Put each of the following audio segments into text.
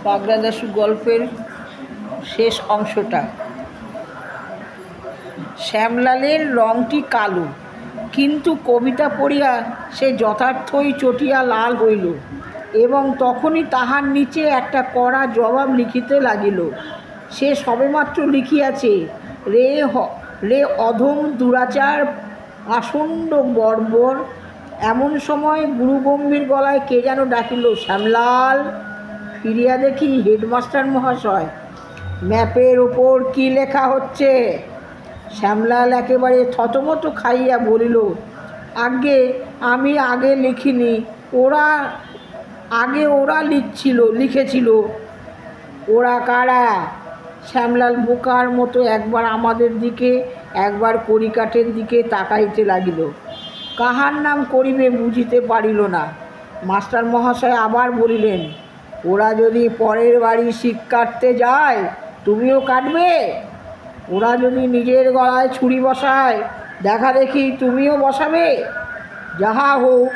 পাগলাদাশু গল্পের শেষ অংশটা। শ্যামলালের রংটি কালো, কিন্তু কবিতা পড়িয়া সে যথার্থই চটিয়া লাল হইল, এবং তখনই তাহার নিচে একটা কড়া জবাব লিখিতে লাগিল। সে সবেমাত্র লিখিয়াছে, রে অধম দুরাচার আসন্ন বর্বর। এমন সময় গুরুগম্ভীর গলায় কে যেন ডাকিল, শ্যামলাল। ফিরিয়া দেখি হেডমাস্টার মহাশয়। ম্যাপের ওপর কি লেখা হচ্ছে? শ্যামলাল একেবারে থতমত খাইয়া বলিল, আগে আমি আগে লিখিনি, ওরা লিখেছিল। ওরা কারা? শ্যামলাল বোকার মতো একবার আমাদের দিকে একবার কড়িকাঠের দিকে তাকাইতে লাগিল। কাহার নাম করিবে বুঝিতে পারিল না। মাস্টার মহাশয় আবার বলিলেন, ওরা যদি পরের বাড়ি শিক কাটতে যায়, তুমিও কাটবে? ওরা যদি নিজের গলায় ছুরি বসায়, দেখা দেখি তুমিও বসাবে? যাহা হোক,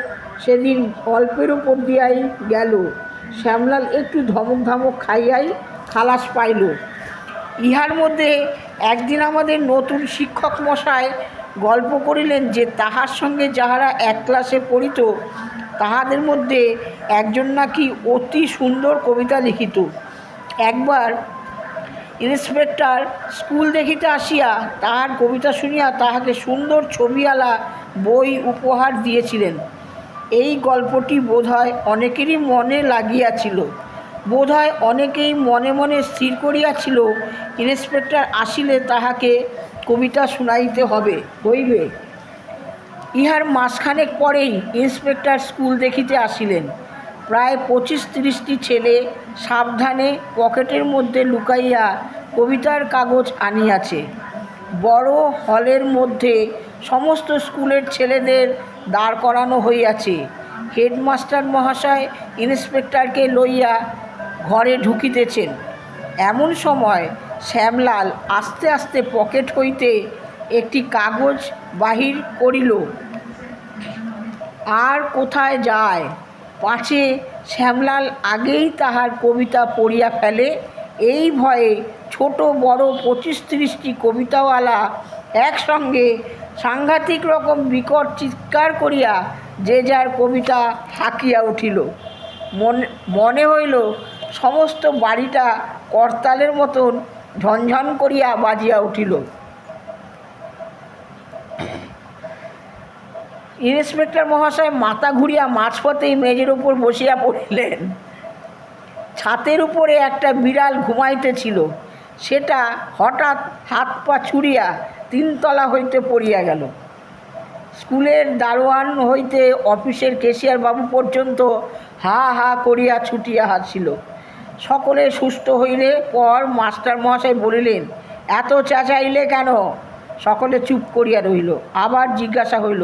সেদিন অল্পের উপর দিয়াই গেল। শ্যামলাল একটু ধমক ধামক খাইয়াই খালাস পাইল। ইহার মধ্যে একদিন আমাদের নতুন শিক্ষক মশাই গল্প করিলেন যে তাহার সঙ্গে যাহারা এক ক্লাসে পড়িত, তাহাদের মধ্যে একজন নাকি অতি সুন্দর কবিতা লিখিত। একবার ইন্সপেক্টর স্কুল দেখিতে আসিয়া তাহার কবিতা শুনিয়া তাহাকে সুন্দর ছবিওয়ালা বই উপহার দিয়েছিলেন। এই গল্পটি বোধহয় অনেকেরই মনে লাগিয়াছিল। বোধহয় অনেকেই মনে মনে স্থির করিয়াছিল, ইন্সপেক্টর আসিলে তাহাকে কবিতা শুনাইতে হইবে। ইহার মাসখানেক পরেই ইন্সপেক্টর স্কুল দেখিতে আসিলেন। প্রায় 25-30টি ছেলে সাবধানে পকেটের মধ্যে লুকাইয়া কবিতার কাগজ আনিয়াছে। বড় হলের মধ্যে সমস্ত স্কুলের ছেলেদের দাঁড় করানো হইয়াছে। হেডমাস্টার মহাশয় ইন্সপেক্টরকে লইয়া ঘরে ঢুকিতেছেন। এমন সময় শ্যামলাল আস্তে আস্তে পকেট হইতে একটি কাগজ বাহির করিল। আর কোথায় যায়, পাছে শ্যামলাল আগেই তাহার কবিতা পড়িয়া ফেলে, এই ভয়ে ছোট বড় 25-30টি কবিতাওয়ালা একসঙ্গে সাংঘাতিক রকম বিকট চিৎকার করিয়া যে যার কবিতা হাঁকিয়া উঠিল। মনে হইল সমস্ত বাড়িটা করতালের মতন ঝনঝন করিয়া বাজিয়া উঠিল। ইন্সপেক্টর মহাশয় মাথা ঘুরিয়া মাঝপথেই মেজের উপর বসিয়া পড়িলেন। ছাতের উপরে একটা বিড়াল ঘুমাইতেছিল, সেটা হঠাৎ হাত পা ছুড়িয়া 3 তলা হইতে পড়িয়া গেল। স্কুলের দারোয়ান হইতে অফিসের ক্যাশিয়ার বাবু পর্যন্ত হা হা করিয়া ছুটিয়া হাসিল। সকলে সুস্থ হইলে পর মাস্টার মহাশয় বলিলেন, এত চেঁচাইলে কেন? সকলে চুপ করিয়া রহিল। আবার জিজ্ঞাসা হইল,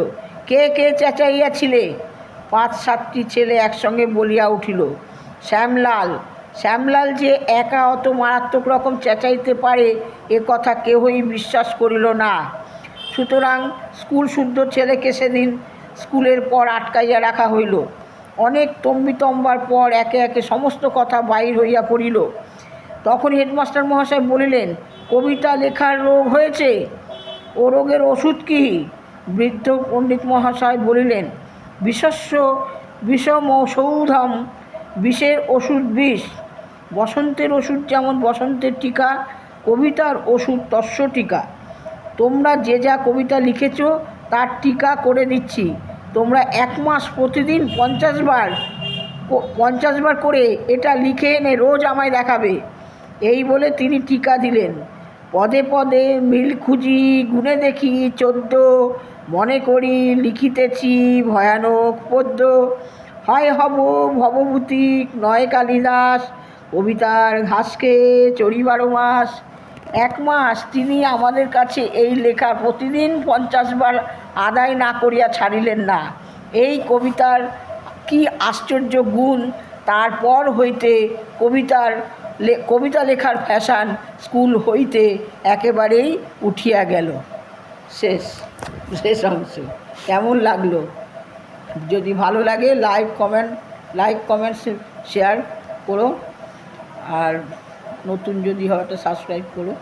কে কে চেঁচাইয়াছিলে? 5-7টি ছেলে একসঙ্গে বলিয়া উঠিল, শ্যামলাল। শ্যামলাল যে একা অত মারাত্মক রকম চেঁচাইতে পারে এ কথা কেহই বিশ্বাস করিল না। সুতরাং স্কুল শুদ্ধ ছেলেকে সেদিন স্কুলের পর আটকাইয়া রাখা হইল। অনেক তম্বিতম্বার পর একে একে সমস্ত কথা বাহির হইয়া পড়িল। তখন হেডমাস্টার মহাশয় বলিলেন, কবিতা লেখার রোগ হয়েছে, ও রোগের ওষুধ কী? বৃদ্ধ পণ্ডিত মহাশয় বলিলেন, বিষমৌষধম, বিষের ওষুধ বিষ। বসন্তের ওষুধ যেমন বসন্তের টিকা, কবিতার ওষুধ তস্য টিকা। তোমরা যে যা কবিতা লিখেছ তার টিকা করে দিচ্ছি। তোমরা 1 মাস প্রতিদিন 50 বার করে এটা লিখে এনে রোজ আমায় দেখাবে। এই বলে তিনি টিকা দিলেন। পদে পদে মিল খুঁজি, গুনে দেখি 14, মনে করি লিখিতেছি ভয়ানক পদ্য। হয় হব ভবভূতিক, নয় কালিদাস, কবিতার ঘাসকে চড়ি 12 মাস। 1 মাস তিনি আমাদের কাছে এই লেখা প্রতিদিন 50 বার আদায় না করিয়া ছাড়িলেন না। এই কবিতার কি আশ্চর্য গুণ! তারপর হইতে কবিতা লেখার ফ্যাশন স্কুল হইতে একেবারেই উঠিয়া গেল। শেষ অংশ কেমন লাগলো? যদি ভালো লাগে লাইক কমেন্ট শেয়ার করো। আর নতুন যদি হয় তো সাবস্ক্রাইব করো।